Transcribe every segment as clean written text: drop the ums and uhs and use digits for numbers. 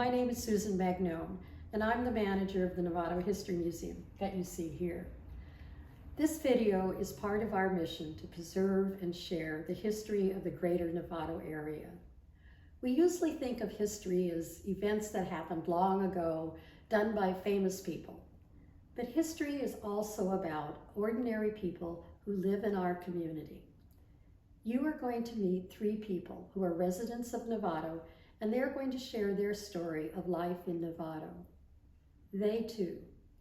My name is Susan Magnone, and I'm the manager of the Novato History Museum that you see here. This video is part of our mission to preserve and share the history of the greater Novato area. We usually think of history as events that happened long ago, done by famous people. But history is also about ordinary people who live in our community. You are going to meet three people who are residents of Novato, and they're going to share their story of life in Novato. They too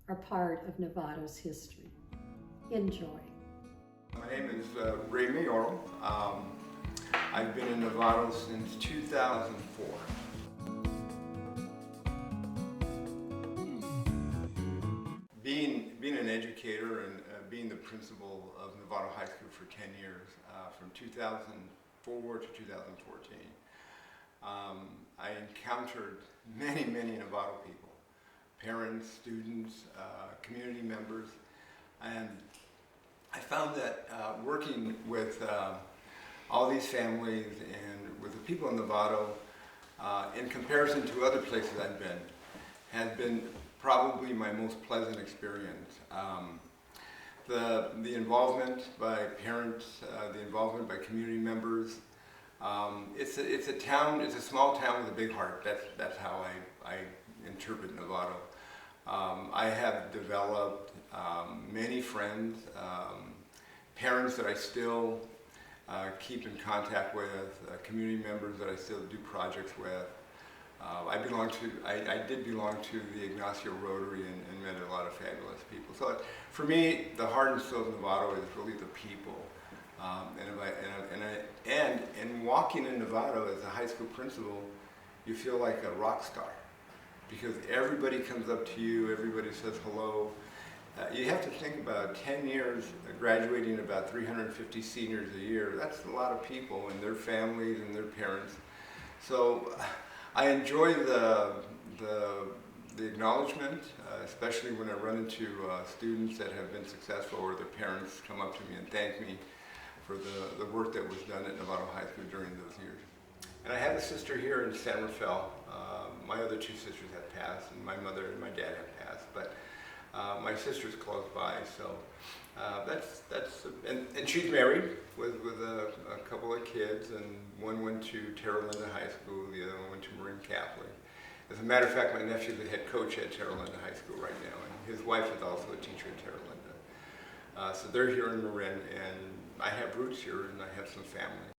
are part of Novato's history. Enjoy. My name is Ray Mayoral. I've been in Novato since 2004. Being an educator and being the principal of Novato High School for 10 years, from 2004 to 2014, I encountered many Novato people, parents, students, community members, and I found that working with all these families and with the people in Novato, in comparison to other places I've been, has been probably my most pleasant experience. The involvement by parents, the involvement by community members. It's a small town with a big heart. That's how I interpret Novato. I have developed many friends, parents that I still keep in contact with, community members that I still do projects with. I did belong to the Ignacio Rotary and met a lot of fabulous people. So for me, the heart and soul of Novato is really the people. And walking in Novato as a high school principal, you feel like a rock star because everybody comes up to you, everybody says hello. You have to think about 10 years, graduating about 350 seniors a year. That's a lot of people and their families and their parents. So I enjoy the acknowledgement, especially when I run into students that have been successful or their parents come up to me and thank me for the work that was done at Novato High School during those years. And I have a sister here in San Rafael. My other two sisters have passed, and my mother and my dad have passed, but my sister's close by, so and she's married with a couple of kids, and one went to Terra Linda High School, the other one went to Marine Catholic. As a matter of fact, my nephew's the head coach at Terra Linda High School right now, and his wife is also a teacher at Terra Linda. So they're here in Marin, and I have roots here, and I have some family.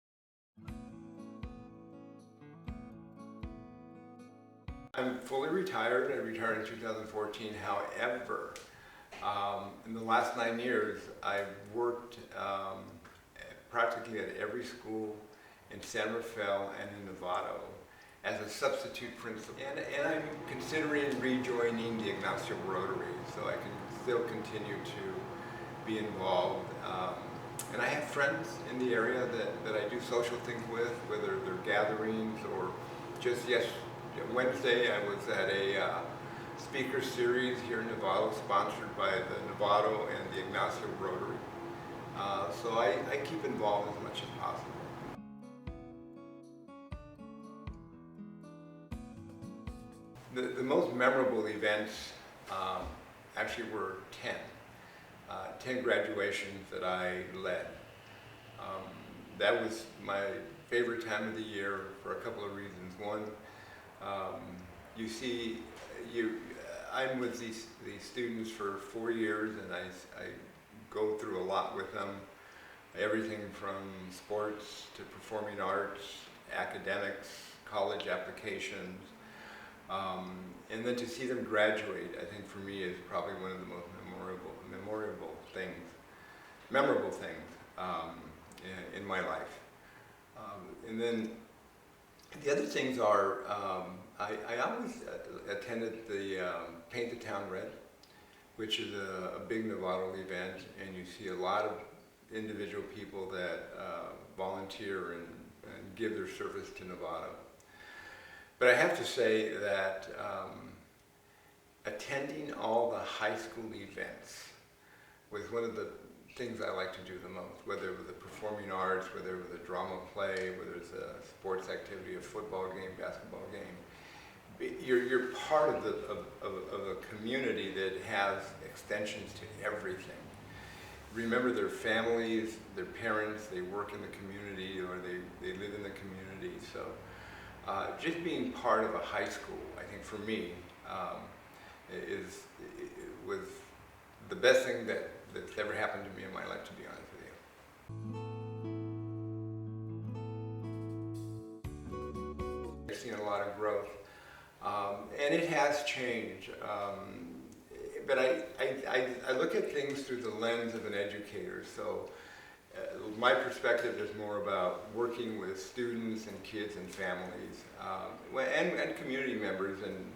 I'm fully retired. I retired in 2014. However, in the last 9 years, I've worked practically at every school in San Rafael and in Novato as a substitute principal. And I'm considering rejoining the Ignacio Rotary so I can still continue to be involved. And I have friends in the area that I do social things with, whether they're gatherings or just Wednesday I was at a speaker series here in Novato sponsored by the Novato and the Ignacio Rotary. So I keep involved as much as possible. The most memorable events actually were 10 graduations that I led. That was my favorite time of the year for a couple of reasons. One, I'm with these students for 4 years, and I go through a lot with them. Everything from sports to performing arts, academics, college applications. And then to see them graduate, I think for me is probably one of the most memorable things in my life. And then the other things are, I always attended the Paint the Town Red, which is a big Novato event, and you see a lot of individual people that volunteer and give their service to Novato. But I have to say that attending all the high school events was one of the things I like to do the most, whether it was the performing arts, whether it was a drama play, whether it's a sports activity, a football game, basketball game. you're part of a community that has extensions to everything. Remember their families, their parents, they work in the community, or they live in the community. So just being part of a high school, I think for me, was the best thing that's ever happened to me in my life, to be honest with you. I've seen a lot of growth, and it has changed. But I look at things through the lens of an educator. So my perspective is more about working with students and kids and families, and community members, and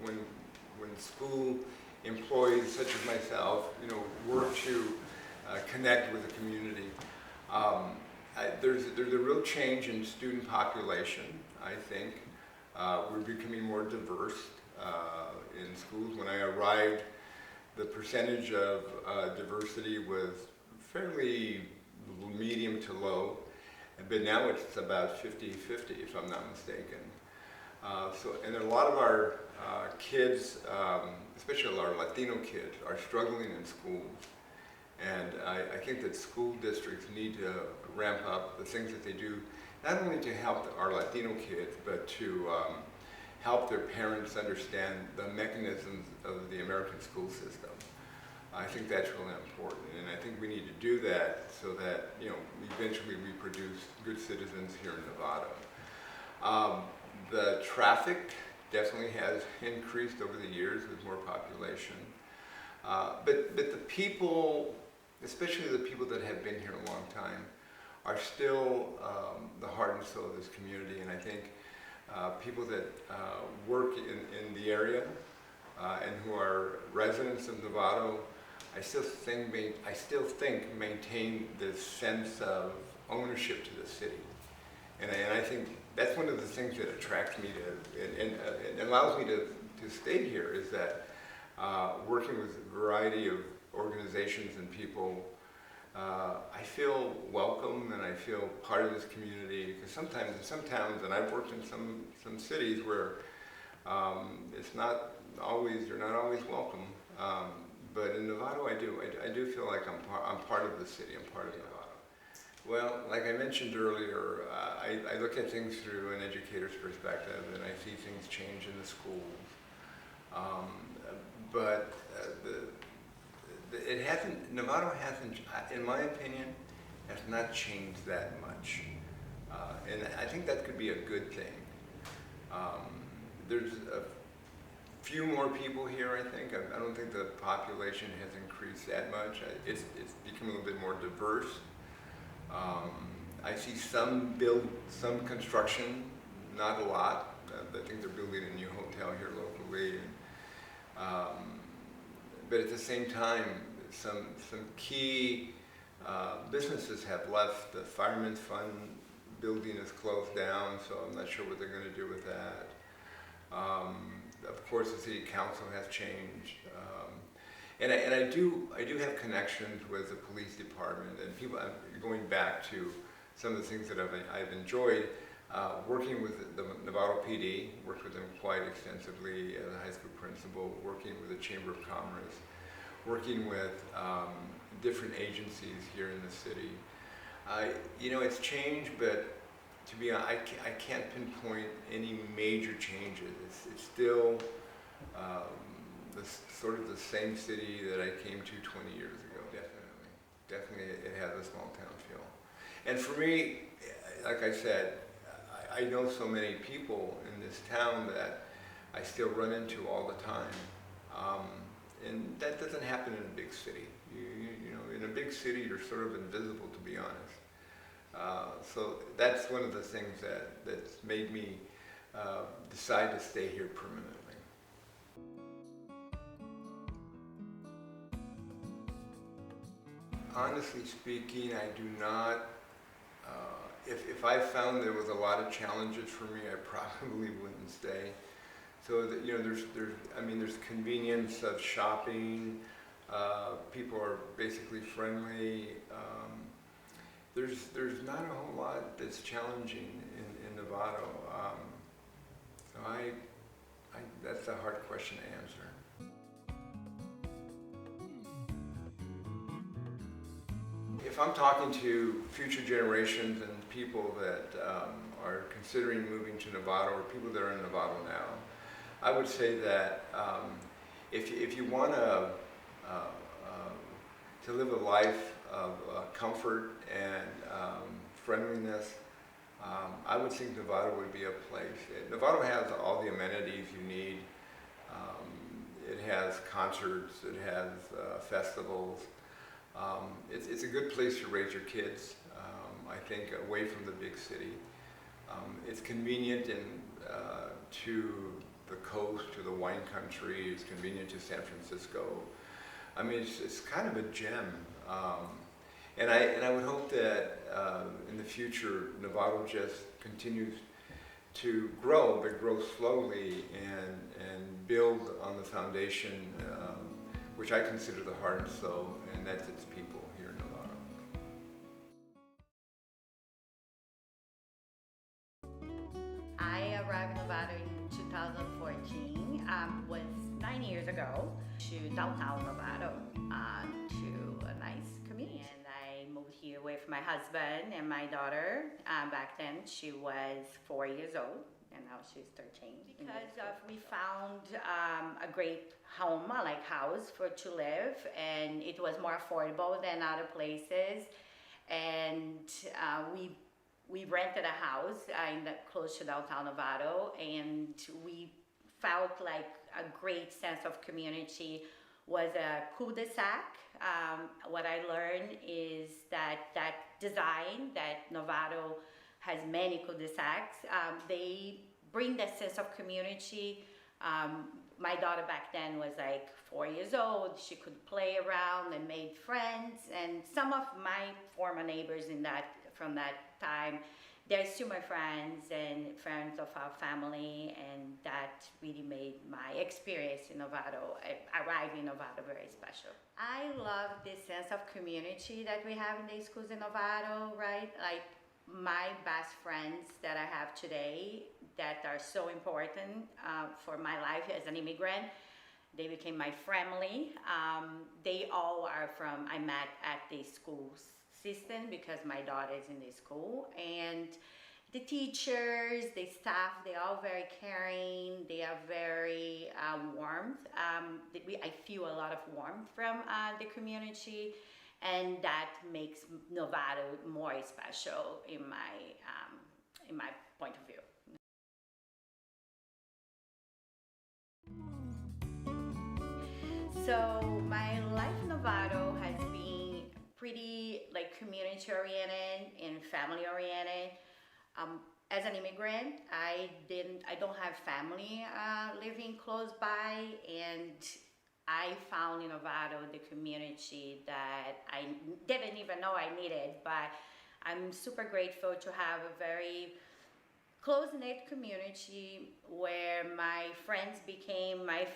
when school employees such as myself, work to connect with the community. There's a real change in student population, I think. We're becoming more diverse in schools. When I arrived, the percentage of diversity was fairly medium to low, but now it's about 50-50, if I'm not mistaken. And a lot of our kids, especially our Latino kids, are struggling in schools. And I think that school districts need to ramp up the things that they do, not only to help our Latino kids, but to help their parents understand the mechanisms of the American school system. I think that's really important, and I think we need to do that so that eventually we produce good citizens here in Novato. The traffic definitely has increased over the years with more population, but the people, especially the people that have been here a long time, are still the heart and soul of this community, and I think people that work in the area and who are residents of Novato, I still think maintain this sense of ownership to the city, and I think that's one of the things that attracts me to and allows me to stay here, is that working with a variety of organizations and people, I feel welcome and I feel part of this community. Because sometimes in some towns, and I've worked in some cities where you're not always welcome. But in Novato, I do feel like I'm part of the city. I'm part of Novato. Well, like I mentioned earlier, I look at things through an educator's perspective, and I see things change in the schools. But Novato hasn't, in my opinion, has not changed that much. And I think that could be a good thing. There's a few more people here, I think. I don't think the population has increased that much. It's become a little bit more diverse. I see some construction, not a lot. I think they're building a new hotel here locally. But at the same time, some key businesses have left. The Fireman's Fund building is closed down, so I'm not sure what they're going to do with that. Of course, the city council has changed, and I do have connections with the police department and people. Going back to some of the things that I've enjoyed, working with the Novato PD, worked with them quite extensively as a high school principal, working with the Chamber of Commerce, working with different agencies here in the city. It's changed, but to be honest, I can't pinpoint any major changes. It's still sort of the same city that I came to 20 years ago, Definitely it has a small town feel. And for me, like I said, I know so many people in this town that I still run into all the time. And that doesn't happen in a big city. In a big city, you're sort of invisible, to be honest. So that's one of the things that's made me decide to stay here permanently. Honestly speaking, I do not. If I found there was a lot of challenges for me, I probably wouldn't stay. So that, there's convenience of shopping. People are basically friendly. There's not a whole lot that's challenging in Novato. So That's a hard question to answer. If I'm talking to future generations and people that are considering moving to Novato or people that are in Novato now, I would say that if you want to live a life of comfort and friendliness, I would think Novato would be a place. Novato has all the amenities you need. It has concerts, it has festivals. It's a good place to raise your kids, I think, away from the big city. It's convenient to the coast, to the wine country. It's convenient to San Francisco. I mean, it's kind of a gem. And I would hope that in the future, Novato just continues to grow, but grow slowly and build on the foundation, which I consider the heart and soul, and that's its people here in Novato. I arrived in Novato in 2014, was 9 years ago, to downtown Novato, to a nice community. And I moved here with my husband and my daughter. Back then she was 4 years old, and now she's 13. Because we found a great home, like house to live, and it was more affordable than other places. And we rented a house close to downtown Novato, and we felt like a great sense of community. Was a cul-de-sac. What I learned is that design, that Novato has many cul-de-sacs, they bring that sense of community. My daughter back then was like 4 years old. She could play around and made friends, and some of my former neighbors from that time, they're still my friends and friends of our family, and that really made my experience in Novato, arriving in Novato, very special. I love this sense of community that we have in the schools in Novato, right? Like my best friends that I have today that are so important for my life as an immigrant, they became my family. They all are I met at the schools system because my daughter is in the school, and the teachers, the staff, they're all very caring. They are very warm. I feel a lot of warmth from the community, and that makes Novato more special in my point of view. So my life in Novato has been pretty like community oriented and family oriented. As an immigrant, I don't have family living close by, and I found in Novato the community that I didn't even know I needed, but I'm super grateful to have a very close-knit community where my friends became a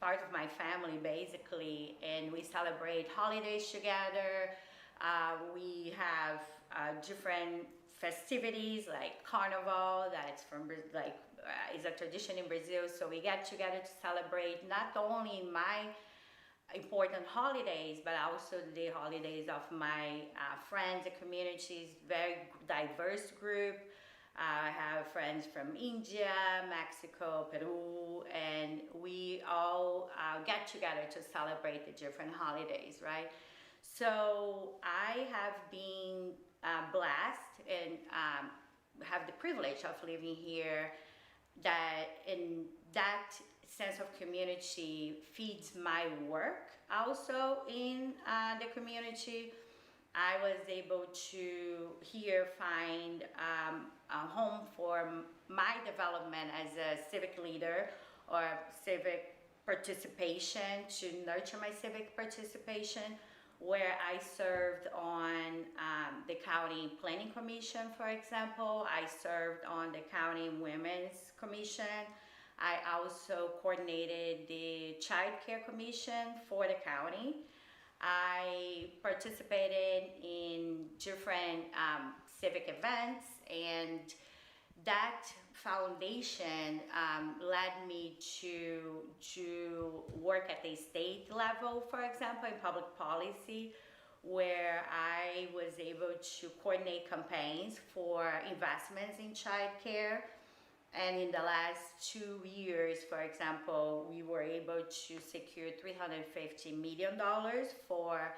part of my family basically, and we celebrate holidays together. We have different festivities like Carnival, that's is a tradition in Brazil, so we get together to celebrate not only my important holidays, but also the holidays of my friends and communities, very diverse group. I have friends from India, Mexico, Peru, and we all get together to celebrate the different holidays, right? So I have been blessed and have the privilege of living here, and that sense of community feeds my work also in the community. I was able to here find a home for my development as a civic leader or civic participation, to nurture my civic participation, where I served on the County Planning Commission, for example. I served on the County Women's Commission. I also coordinated the Child Care Commission for the county. I participated in different civic events, and that foundation led me to work at the state level, for example, in public policy, where I was able to coordinate campaigns for investments in childcare. And in the last 2 years, for example, we were able to secure $350 million for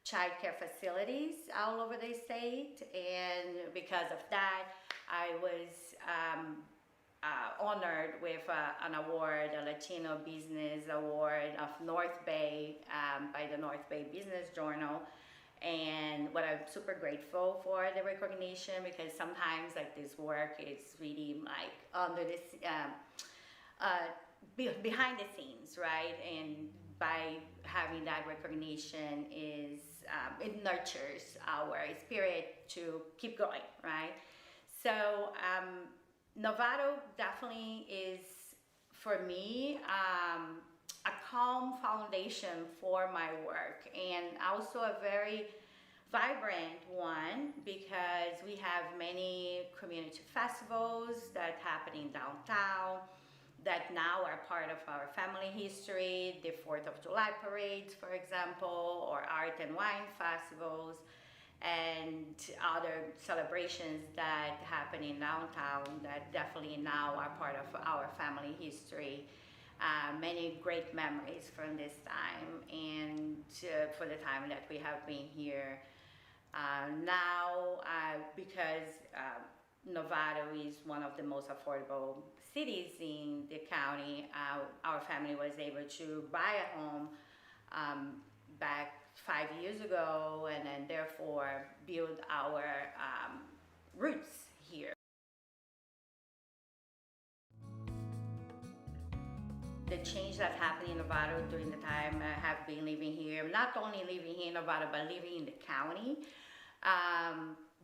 childcare facilities all over the state. And because of that, I was honored with an award, a Latino Business Award of North Bay by the North Bay Business Journal. And what I'm super grateful for the recognition, because sometimes like this work is really like under this behind the scenes, right? And by having that recognition is it nurtures our spirit to keep going, right? So Novato definitely is, for me, a calm foundation for my work, and also a very vibrant one, because we have many community festivals that happen in downtown that now are part of our family history, the 4th of July parades, for example, or art and wine festivals, and other celebrations that happen in downtown that definitely now are part of our family history. Many great memories from this time, and for the time that we have been here. Now, because Novato is one of the most affordable cities in the county, our family was able to buy a home back 5 years ago, and then therefore build our roots here. The change that happened in Novato during the time I have been living here, not only living here in Novato, but living in the county.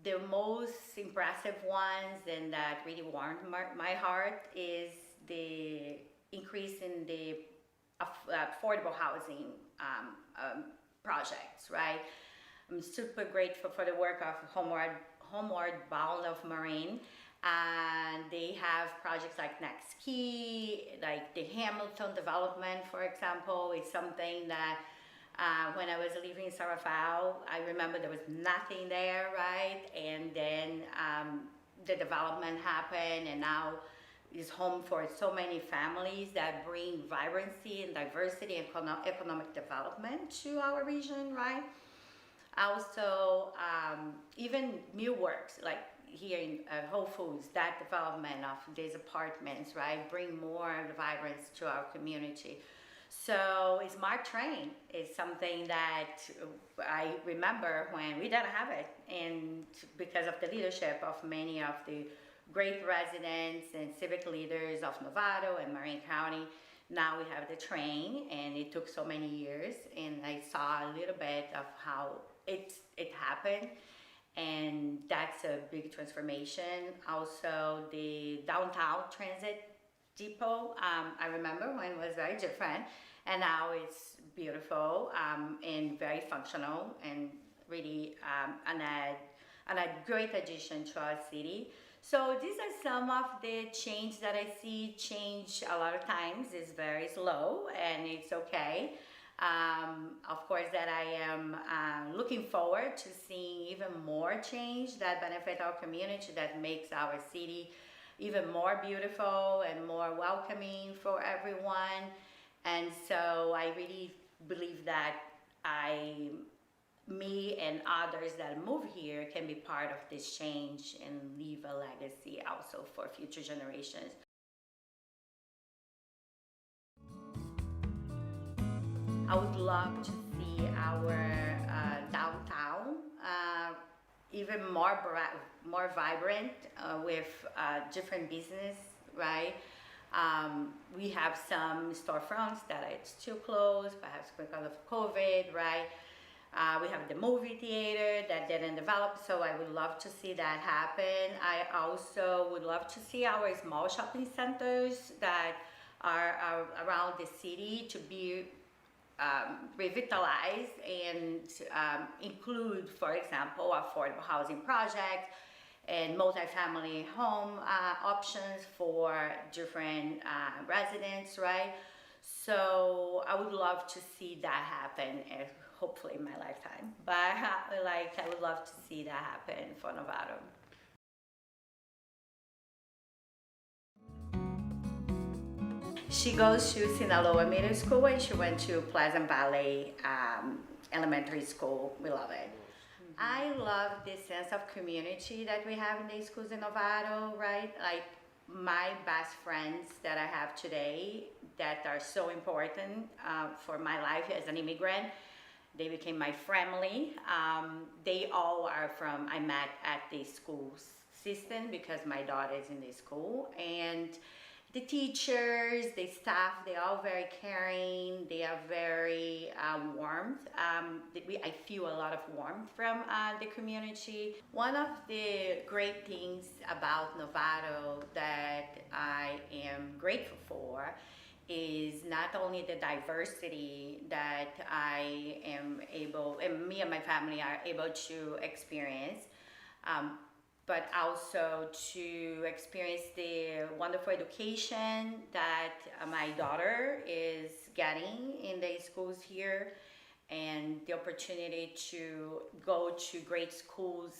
The most impressive ones and that really warmed my heart is the increase in the affordable housing projects, right? I'm super grateful for the work of Homeward Bound of Marine. And they have projects like Next Key, like the Hamilton development, for example, is something that when I was living in San Rafael, I remember there was nothing there, right? And then the development happened, and now is home for so many families that bring vibrancy and diversity and economic development to our region, right? Also, even new works, like here in Whole Foods, that development of these apartments, right, bring more vibrance to our community. So Smart Train is something that I remember when we didn't have it, and because of the leadership of many of the great residents and civic leaders of Novato and Marin County, now we have the train, and it took so many years, and I saw a little bit of how it happened. And that's a big transformation. Also, the downtown transit depot, I remember when it was very different, and now it's beautiful and very functional, and really a great addition to our city. So these are some of the change that I see. Change a lot of times is very slow, and it's okay. Of course, that I am looking forward to seeing even more change that benefit our community, that makes our city even more beautiful and more welcoming for everyone. And so I really believe that me and others that move here can be part of this change and leave a legacy also for future generations. I would love to see our downtown even more vibrant with different business, right? We have some storefronts that are still closed, perhaps because of COVID, right? We have the movie theater that didn't develop, so I would love to see that happen. I also would love to see our small shopping centers that are around the city to be revitalized and include, for example, affordable housing projects and multifamily home options for different residents, right? So I would love to see that happen, hopefully in my lifetime. But like, I would love to see that happen for Novato. She goes to Sinaloa Middle School, and she went to Pleasant Valley Elementary School. We love it. I love the sense of community that we have in the schools in Novato, right? Like my best friends that I have today that are so important for my life as an immigrant, they became my family. They all are from, I met at the school system because my daughter is in the school. And the teachers, the staff, they're all very caring. They are very warm. I feel a lot of warmth from the community. One of the great things about Novato that I am grateful for is not only the diversity that I am able, and me and my family are able to experience, but also to experience the wonderful education that my daughter is getting in the schools here, and the opportunity to go to great schools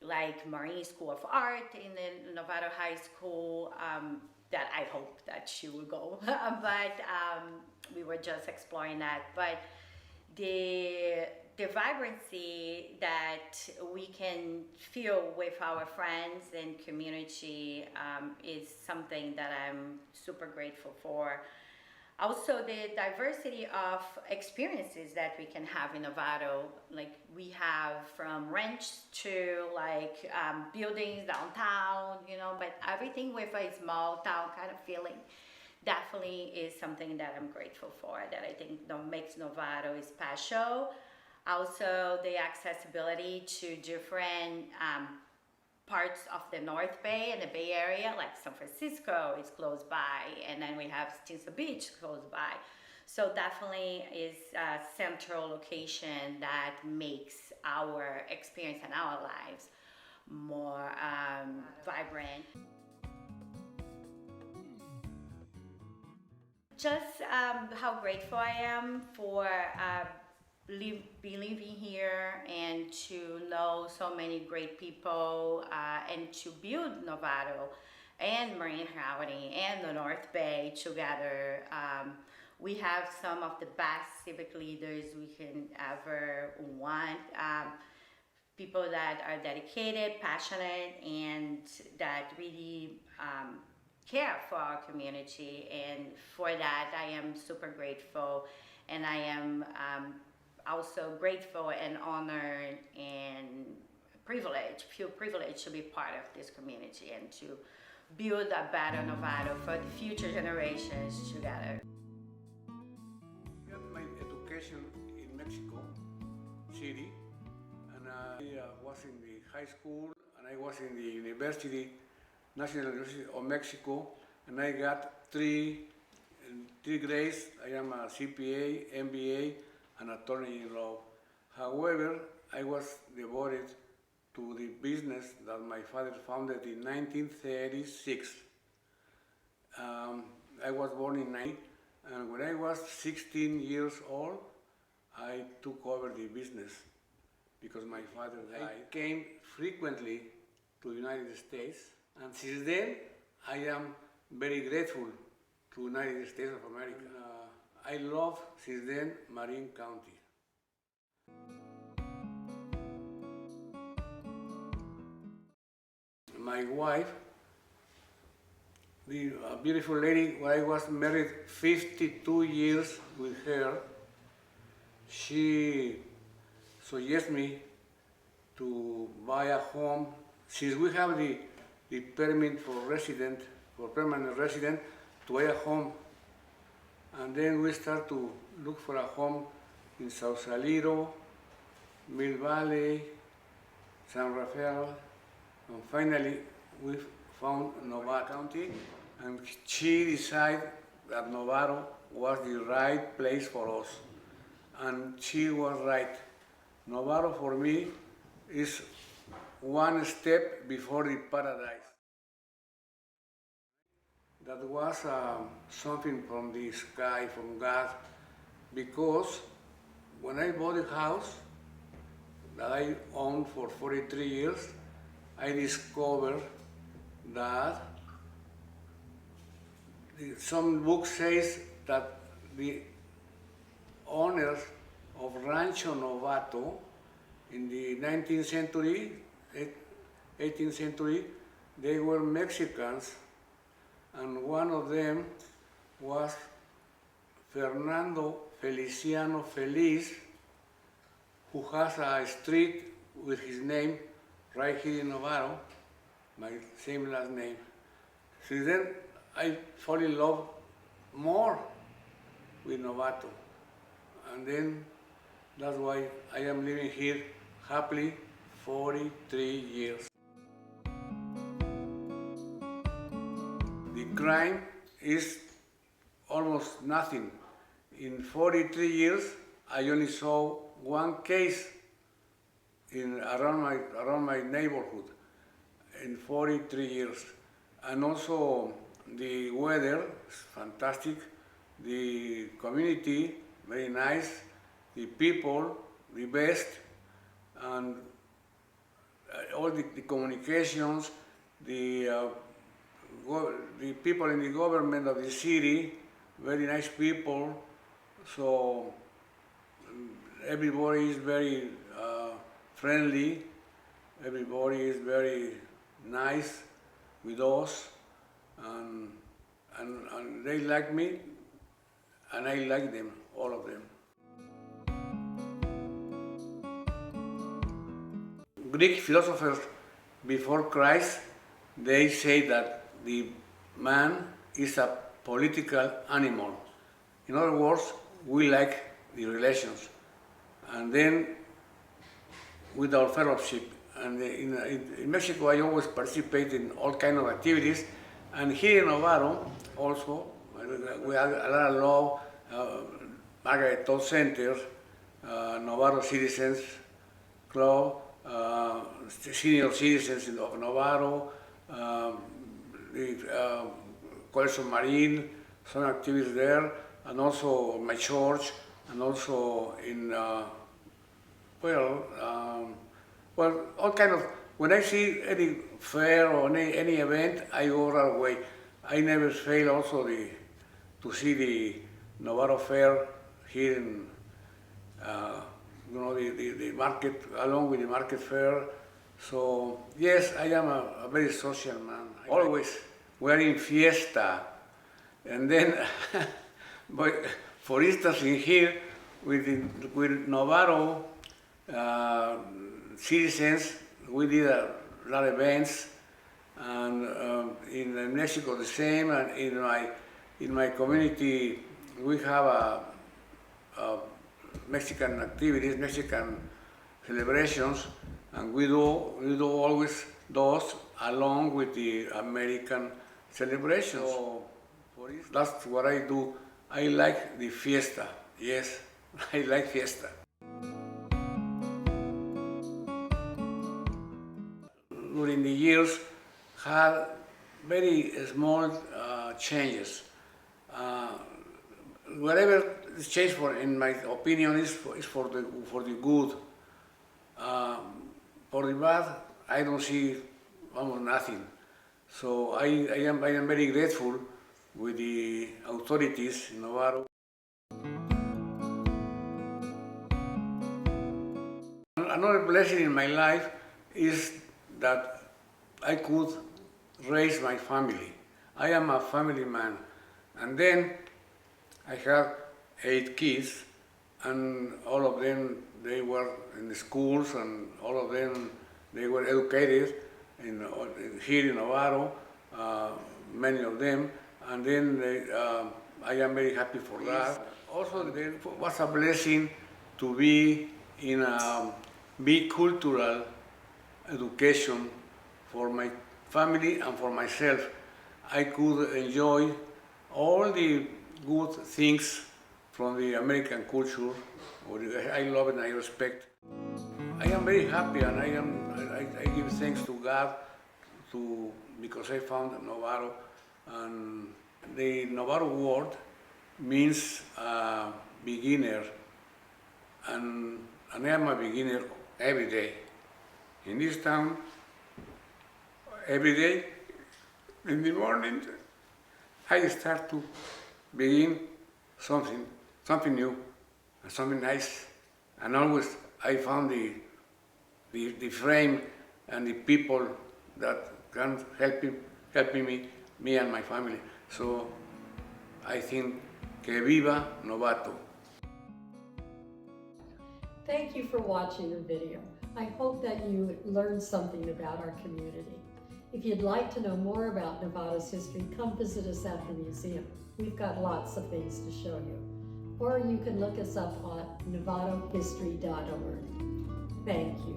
like Marine School of Art in the Novato High School, that I hope that she will go. But we were just exploring that. But the vibrancy that we can feel with our friends and community is something that I'm super grateful for. Also, the diversity of experiences that we can have in Novato, like we have from ranch to like buildings downtown, you know, but everything with a small town kind of feeling definitely is something that I'm grateful for, that I think makes Novato special. Also, the accessibility to different parts of the North Bay and the Bay Area, like San Francisco is close by, and then we have Stinson Beach close by. So definitely is a central location that makes our experience and our lives more vibrant. Just how grateful I am for be living here and to know so many great people and to build Novato and Marine County and the North Bay together. We have some of the best civic leaders we can ever want. People that are dedicated, passionate, and that really care for our community. And for that, I am super grateful, and I am also grateful and honored and feel privileged to be part of this community and to build a better Novato for the future generations together. I got my education in Mexico City, and I was in the high school, and I was in the university, National University of Mexico, and I got three grades. I am a CPA, MBA, and attorney in law. However, I was devoted to the business that my father founded in 1936. I was born in 1990, and when I was 16 years old, I took over the business because my father died. I came frequently to the United States, and since then, I am very grateful to the United States of America. I love, since then, Marin County. My wife, the beautiful lady, when I was married 52 years with her, she suggested me to buy a home. Since we have the permit for permanent resident, to buy a home. And then we start to look for a home in Sausalito, Mill Valley, San Rafael, and finally we found Novato County, and she decided that Novato was the right place for us. And she was right. Novato for me is one step before the paradise. That was something from the sky, from God, because when I bought a house that I owned for 43 years, I discovered that some book says that the owners of Rancho Novato in the 19th century, 18th century, they were Mexicans, and one of them was Fernando Feliciano Feliz, who has a street with his name right here in Novato, my same last name. Since then, I fall in love more with Novato. And then that's why I am living here happily 43 years. The crime is almost nothing. In 43 years, I only saw one case around my neighborhood in 43 years. And also the weather is fantastic, the community very nice, the people the best, and all the communications, the people in the government of the city, very nice people. So everybody is very friendly, everybody is very nice with us, and they like me, and I like them, all of them. Greek philosophers before Christ, they say that the man is a political animal. In other words, we like the relations. And then with our fellowship. And in Mexico, I always participate in all kinds of activities. And here in Novato, also, we have a lot of law, Margaret Todd Center, Novato Citizens Club, senior citizens of Novato, the College Marine, some activities there, and also my church, and also in, all kind of, when I see any fair or any event, I go right away. I never fail also to see the Novato Fair here in, the market, along with the market fair. So yes, I am a very social man. Always we're in fiesta, and then, but for instance, in here with Novato citizens, we did a lot of events, and in Mexico the same, and in my community we have a Mexican activities, Mexican celebrations, and we do always those along with the American celebrations. So that's what I do. I like the fiesta. Yes, I like fiesta. During the years, had very small changes. Whatever is changed for, in my opinion, is for the good. For the bad, I don't see almost nothing. So I am very grateful with the authorities in Novato. Another blessing in my life is that I could raise my family. I am a family man. And then I had 8 kids, and all of them, they were in the schools, and all of them, they were educated here in Novato, many of them, and then I am very happy for that. Also, there was a blessing to be in a big cultural education for my family and for myself. I could enjoy all the good things from the American culture, which I love and I respect. I am very happy, and I I give thanks to God because I found Novato, and the Novato word means beginner, and I am a beginner every day. In this town, every day, in the morning, I start to begin something new, and something nice, and always I found the frame and the people that can help me and my family. So I think que viva Novato. Thank you for watching the video. I hope that you learned something about our community. If you'd like to know more about Novato's history, come visit us at the museum. We've got lots of things to show you. Or you can look us up at novatohistory.org. Thank you.